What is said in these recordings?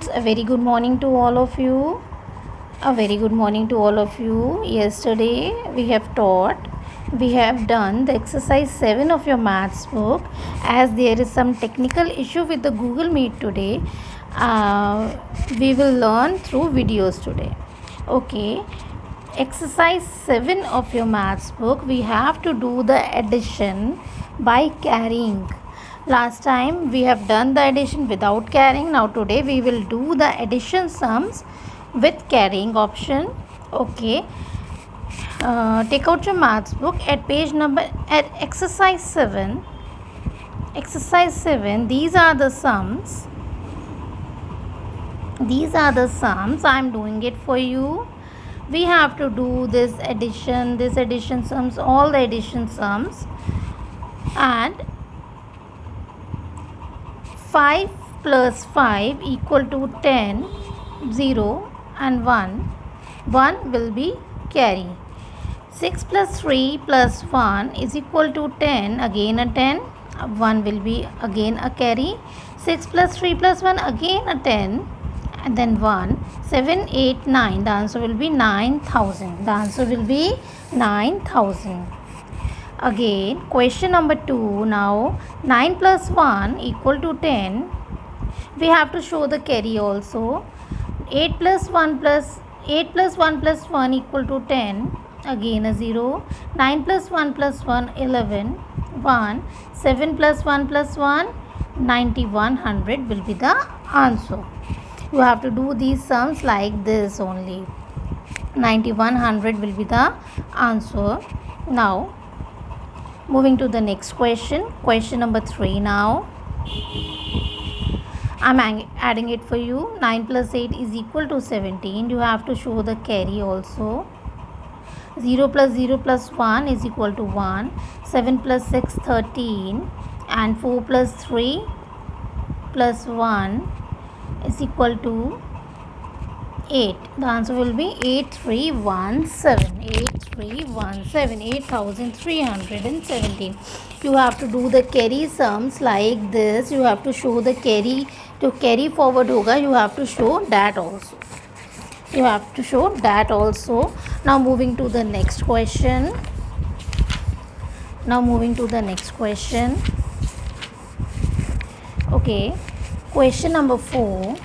students, a very good morning to all of you. A very good morning to all of you. Yesterday we have done the exercise 7 of your maths book. As there is some technical issue with the Google Meet today, we will learn through videos today. Okay, exercise 7 of your maths book, we have to do the addition by carrying. Last time we have done the addition without carrying. Now today we will do the addition sums with carrying option. Okay, take out your maths book at exercise 7. Exercise 7, these are the sums. I am doing it for you. We have to do this addition sums, all the addition sums, and 5 plus 5 equal to 10, 0 and 1. 1 will be carry. 6 plus 3 plus 1 is equal to 10, again a 10. 1 will be again a carry. 6 plus 3 plus 1, again a 10, and then 1. 7, 8, 9. The answer will be 9,000. The answer will be 9,000. Again, question number 2. Now, 9 plus 1 equal to 10. We have to show the carry also. 8 plus 1 plus 1 equal to 10. Again a 0. 9 plus 1 plus 1, 11. 1. 7 plus 1 plus 1, 9100 will be the answer. You have to do these sums like this only. 9100 will be the answer. Now, moving to the next question. Question number 3 now. I'm adding it for you. 9 plus 8 is equal to 17. You have to show the carry also. 0 plus 1 is equal to 1. 7 plus 6, 13. And 4 plus 3 plus 1 is equal to 8. The answer will be 8317. 8317. You have to do the carry sums like this. You have to show the carry. To carry forward hoga, you have to show that also. Now moving to the next question. Okay, question number 4.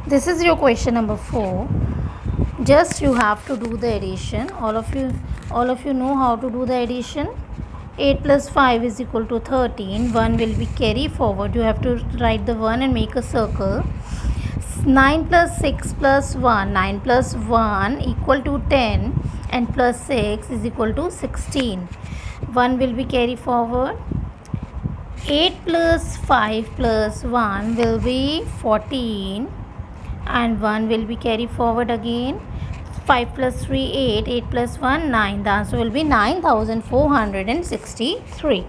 This is your question number 4. Just you have to do the addition. All of you know how to do the addition. 8 plus 5 is equal to 13. 1 will be carry forward. You have to write the 1 and make a circle. 9 plus 6 plus 1. 9 plus 1 equal to 10. And plus 6 is equal to 16. 1 will be carry forward. 8 plus 5 plus 1 will be 14. And 1 will be carry forward again. 5 plus 3, 8. 8 plus 1, 9. The answer will be 9,463.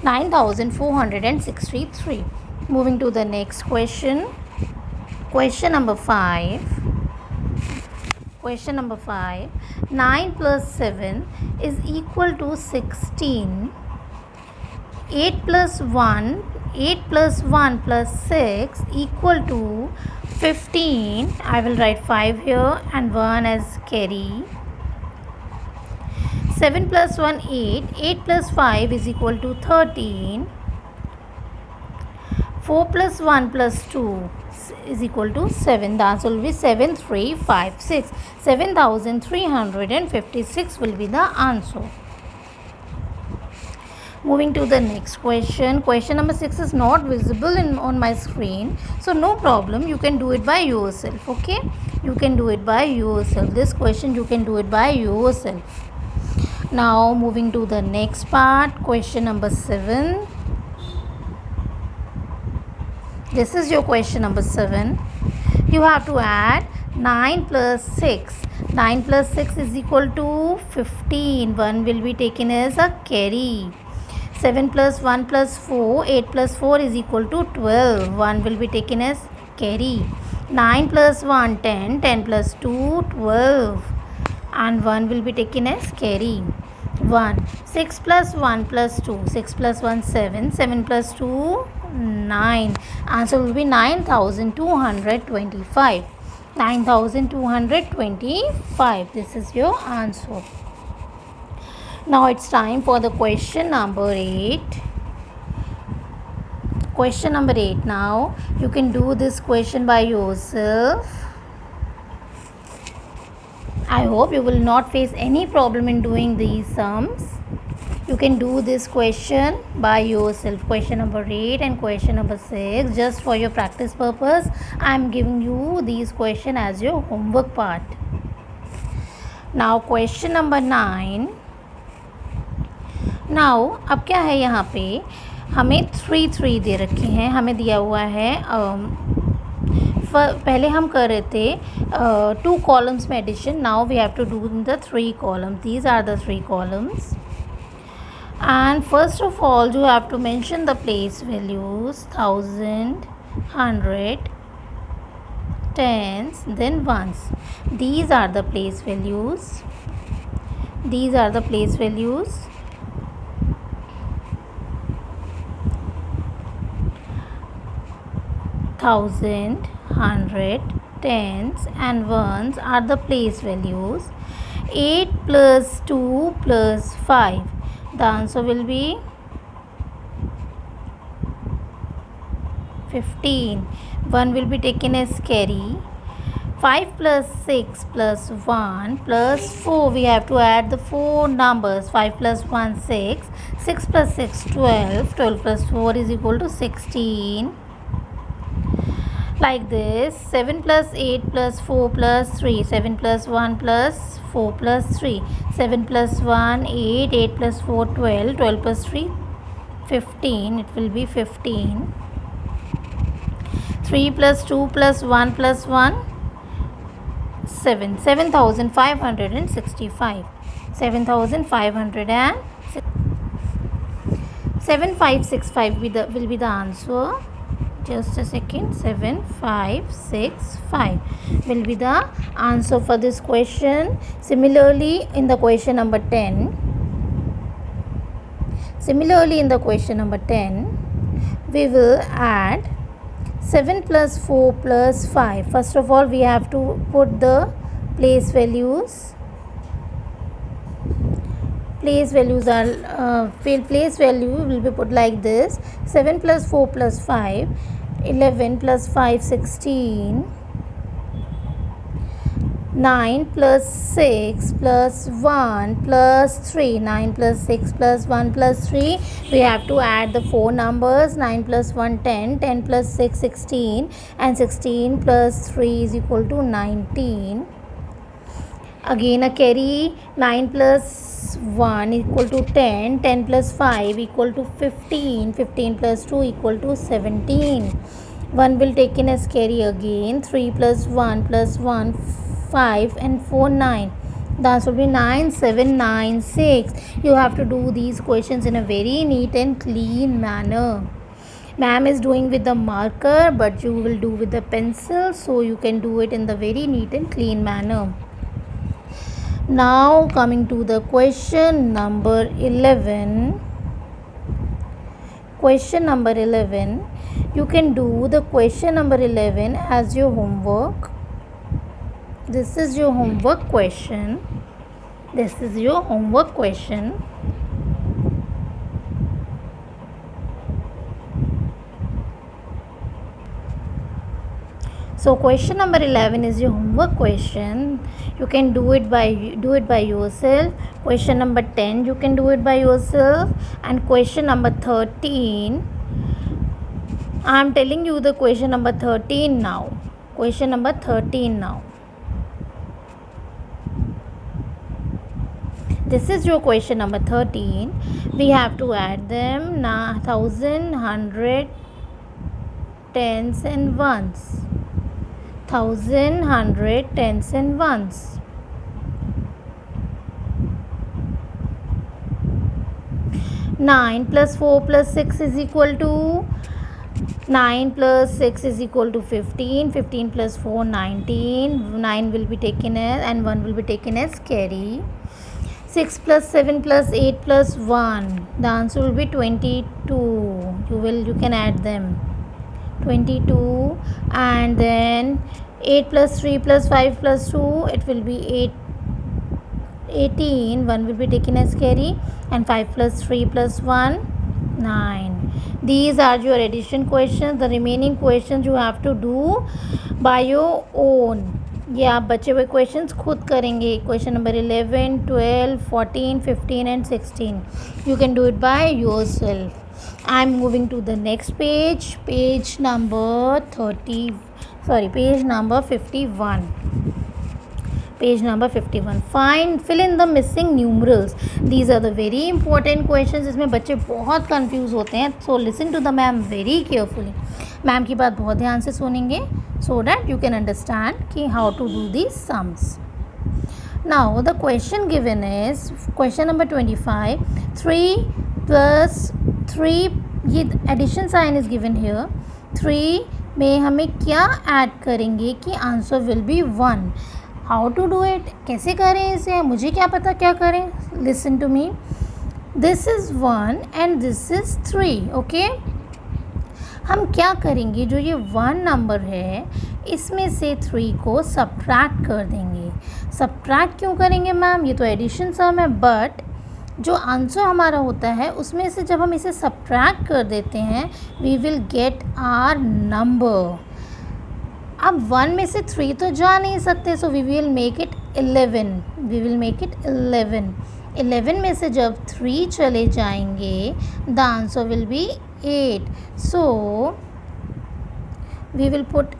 9,463. Moving to the next question. Question number 5. 9 plus 7 is equal to 16. 8 plus 1 plus 6 equal to 15. I will write 5 here and 1 as carry. 7 plus 1, 8. 8 plus 5 is equal to 13. 4 plus 1 plus 2 is equal to 7. The answer will be 7356. 7356 will be the answer. Moving to the next question. Question number 6 is not visible on my screen. So no problem. You can do it by yourself. Okay. You can do it by yourself. This question you can do it by yourself. Now moving to the next part. Question number 7. This is your question number 7. You have to add 9 plus 6. 9 plus 6 is equal to 15. 1 will be taken as a carry. 7 plus 1 plus 4. 8 plus 4 is equal to 12. 1 will be taken as carry. 9 plus 1, 10. 10 plus 2, 12. And 1 will be taken as carry. 1. 6 plus 1 plus 2. 6 plus 1 7. 7 plus 2 9. Answer will be 9225. 9225. This is your answer. Now it's time for the question number 8. Question number 8. Now you can do this question by yourself. I hope you will not face any problem in doing these sums. You can do this question by yourself. Question number 8 and question number 6. Just for your practice purpose, I am giving you these questions as your homework part. Now question number 9. Now अब क्या है यहाँ पे हमें 3 दे रखे हैं. हमें दिया हुआ है पहले हम कर रहे थे 2 columns में addition. Now we have to do in the 3 columns. These are the 3 columns. And first of all you have to mention the place values 1000, 100, tens, then ones. These are the place values. These are the place values. Thousand, 100, tens and ones are the place values. 8 plus 2 plus 5. The answer will be 15. 1 will be taken as carry. 5 plus 6 plus 1 plus 4. We have to add the 4 numbers. 5 plus 1 6. 6 plus 6 12. 12 plus 4 is equal to 16. Like this. 7 plus 8 plus 4 plus 3. 7 plus 1 plus 4 plus 3. 7 plus 1 8. 8 plus 4 12. 12 plus 3 15. It will be 15. 3 plus 2 plus 1 plus 1 7. 7565. 7565 will be the answer. Just a second. 7565 will be the answer for this question. Similarly in the question number 10, we will add 7 plus 4 plus 5. First of all we have to put the place values. Place value will be put like this. 7 plus 4 plus 5. 11 plus 5 16. 9 plus 6 plus 1 plus 3. 9 plus 6 plus 1 plus 3. We have to add the 4 numbers. 9 plus 1 10. 10 plus 6 16. And 16 plus 3 is equal to 19. Again a carry. 9 plus 1 equal to 10. 10 plus 5 equal to 15. 15 plus 2 equal to 17. 1 will taken as carry again. 3 plus 1 plus 1 5 and 4 9. The answer will be 9796. You have to do these questions in a very neat and clean manner. Ma'am is doing with the marker, but you will do with the pencil, so you can do it in the very neat and clean manner. Now coming to the question number 11. Question number 11. You can do the question number 11 as your homework. This is your homework question. So question number 11 is your homework question. You can do it by yourself. Question number 10 you can do it by yourself. And question number 13, I am telling you the question number 13 now. This is your question number 13. We have to add them. 1000, 100, tens and ones. 1000, 100, tens and ones. Nine plus 4 plus 6 is equal to 9 plus 6 is equal to 15. 15 plus 4 19. 9 will be taken as and 1 will be taken as carry. 6 plus 7 plus 8 plus 1. The answer will be 22. You can add them. 22, and then 8 plus 3 plus 5 plus 2, it will be 18. 1 will be taken as carry, and 5 plus 3 plus 1, 9. These are your addition questions. The remaining questions you have to do by your own. ये आप बचे हुए questions खुद करेंगे. Question number 11, 12, 14, 15 and 16. You can do it by yourself. I am moving to the next page. Page number 51. Page number 51. Fill in the missing numerals. These are the very important questions. इसमें बच्चे बहुत confuse होते हैं. So listen to the ma'am very carefully. Ma'am की बात बहुत ध्यान से सुनेंगे so that you can understand कि how to do these sums. Now the question given is question number 25. 3 plus 3, ये addition sign is given here. 3 में हमें क्या ऐड करेंगे कि answer will be 1. How to do it, कैसे करें इसे, मुझे क्या पता क्या करें. Listen to me. This is 1 and this is 3. Okay, हम क्या करेंगे, जो ये 1 नंबर है इसमें से 3 को सब्ट्रैक्ट कर देंगे. सब्ट्रैक्ट क्यों करेंगे मैम, ये तो एडिशन सम है, बट जो आंसर हमारा होता है उसमें से जब हम इसे सब्ट्रैक्ट कर देते हैं we will get our number. अब 1 में से 3 तो जा नहीं सकते, so we will make it 11. We will make it 11. 11 में से जब 3 चले जाएंगे the answer will be 8. So we will put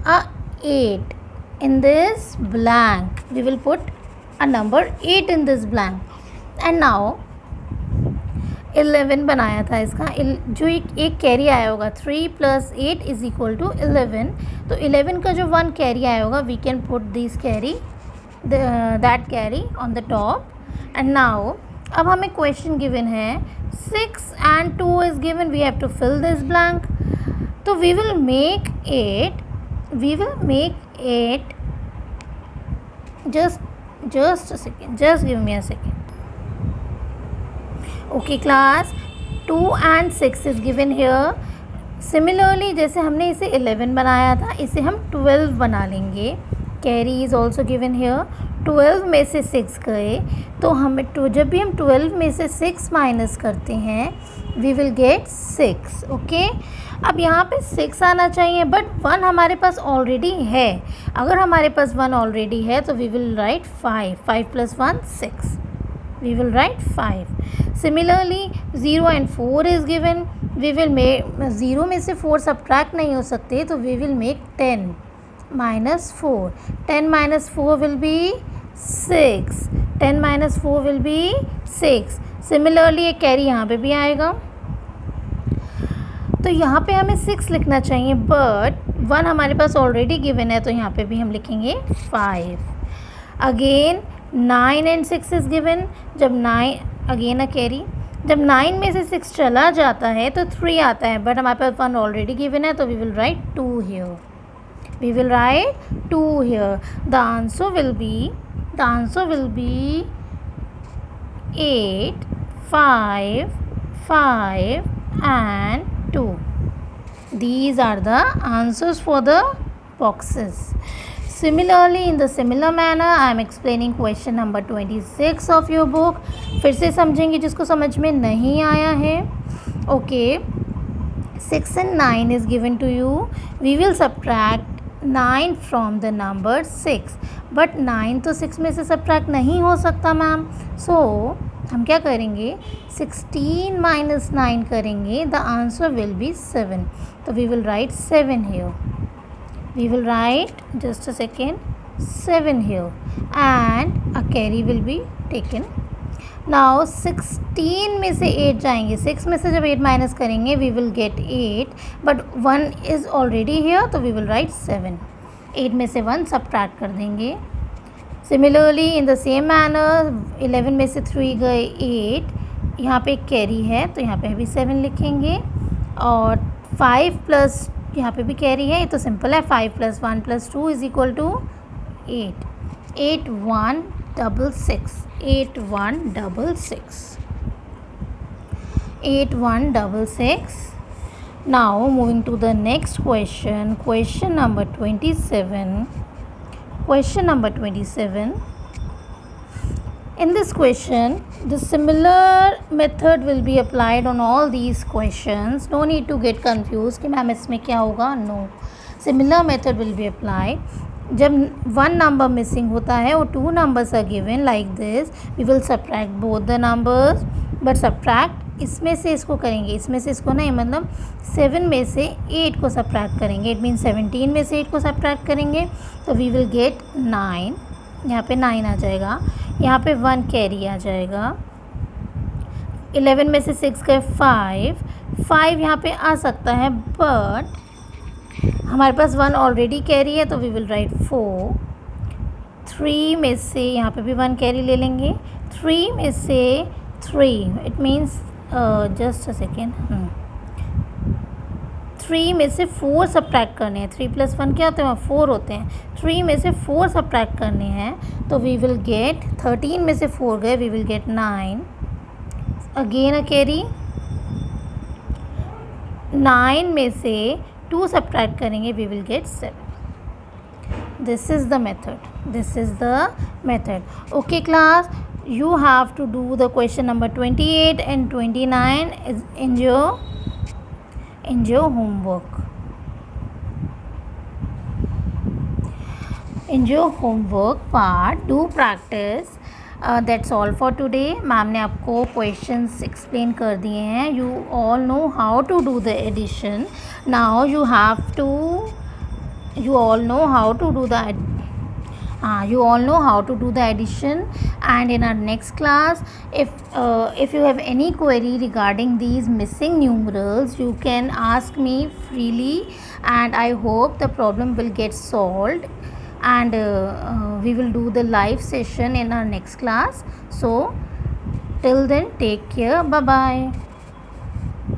a 8 in this blank. We will put a number 8 in this blank. And now 11 बनाया था इसका, जो एक कैरी आया होगा 3 plus 8 is equal to 11. तो 11 का जो 1 कैरी आया होगा we can put this carry, that carry on the top. And now अब हमें question given है 6 and 2 is given. We have to fill this blank. तो we will make it just a second, just give me a second. Okay class, 2 and 6 is given here. Similarly जैसे हमने इसे 11 बनाया था इसे हम 12 बना लेंगे. Carry is also given here. 12 में से 6 गए तो हमें जब भी हम 12 में से 6 माइनस करते हैं वी विल गेट 6. ओके, अब यहाँ पे 6 आना चाहिए बट 1 हमारे पास ऑलरेडी है. अगर हमारे पास 1 ऑलरेडी है तो we will write 5. 5 + 1 6. We will write 5. Similarly 0 and 4 is given. We will make 0 में से 4 सब्ट्रैक्ट नहीं हो सकते तो we will make 10 minus 4. 10 minus 4 will be 6. 10 minus 4 will be 6. Similarly एक कैरी यहाँ पे भी आएगा तो यहाँ पे हमें 6 लिखना चाहिए बट 1 हमारे पास ऑलरेडी गिवन है तो यहाँ पे भी हम लिखेंगे 5. Again 9 and 6 is given. जब 9 अगेन अ कैरी, जब 9 में से 6 चला जाता है तो 3 आता है बट हमारे पास 1 ऑलरेडी गिवन है तो we will write 2 here. We will write 2 here. The answer will be 8, 5, 5 and 2. These are the answers for the boxes. Similarly, in the similar manner, I am explaining question number 26 of your book. फिर से समझेंगे जिसको समझ में नहीं आया है. Okay, 6 and 9 is given to you. We will subtract 9 from the number 6. But 9 तो 6 में से सब्ट्रैक्ट नहीं हो सकता मैम. सो हम क्या करेंगे 16 minus 9 करेंगे. The answer will be 7. तो we will write 7 here. We will write just a second 7 here and a carry will be taken. Now 16 में से 8 जाएंगे. 6 में से जब 8 माइनस करेंगे we will get 8 but 1 is already here तो वी विल राइट 7. 8 में से 1 सब्ट्रैक्ट कर देंगे. Similarly in the same manner 11 में से 3 गए 8. यहाँ पे एक कैरी है तो यहाँ पे भी 7 लिखेंगे और 5 प्लस यहाँ पे भी कैरी है. ये तो सिंपल है. 5 + 1 + 2 is equal to 8. 8 1 8166. 8166. Now moving to the next question. Question number 27. Question number 27. In this question, the similar method will be applied on all these questions. No need to get confused कि ma'am इसमें क्या होगा. No. Similar method will be applied. जब one number missing होता है और two numbers are given like this, we will subtract both the numbers. But subtract इसमें से इसको करेंगे, इसमें से इसको नहीं, मतलब 7 में से 8 को subtract करेंगे. It means 17 में से 8 को subtract करेंगे तो we will get 9. यहाँ पे 9 आ जाएगा, यहाँ पे 1 कैरी आ जाएगा. 11 में से 6 गए 5 यहाँ पे आ सकता है, बट हमारे पास 1 ऑलरेडी कैरी है तो वी विल राइट 4. 3 में से यहाँ पे भी 1 कैरी ले लेंगे. 3 में से 3, it means just a second, 3 में से 4 सब्ट्रैक्ट करने हैं. 3 + 1 क्या होते हैं? 4 होते हैं. 3 में से 4 सब्ट्रैक्ट करने हैं तो वी विल गेट 13 में से 4 गए, we will get 9. Again a carry. 9 में से 2 सब्ट्रैक्ट करेंगे, we will get 7. This is the method. Okay class, you have to do the question number 28 and 29 in your homework. In your homework part, do practice. That's all for today. Ma'am ने आपको questions explain कर दिए हैं. You all know how to do the addition. Now you all know how to do the addition. And in our next class, if you have any query regarding these missing numerals, you can ask me freely, and I hope the problem will get solved. And we will do the live session in our next class. So till then, take care. Bye bye.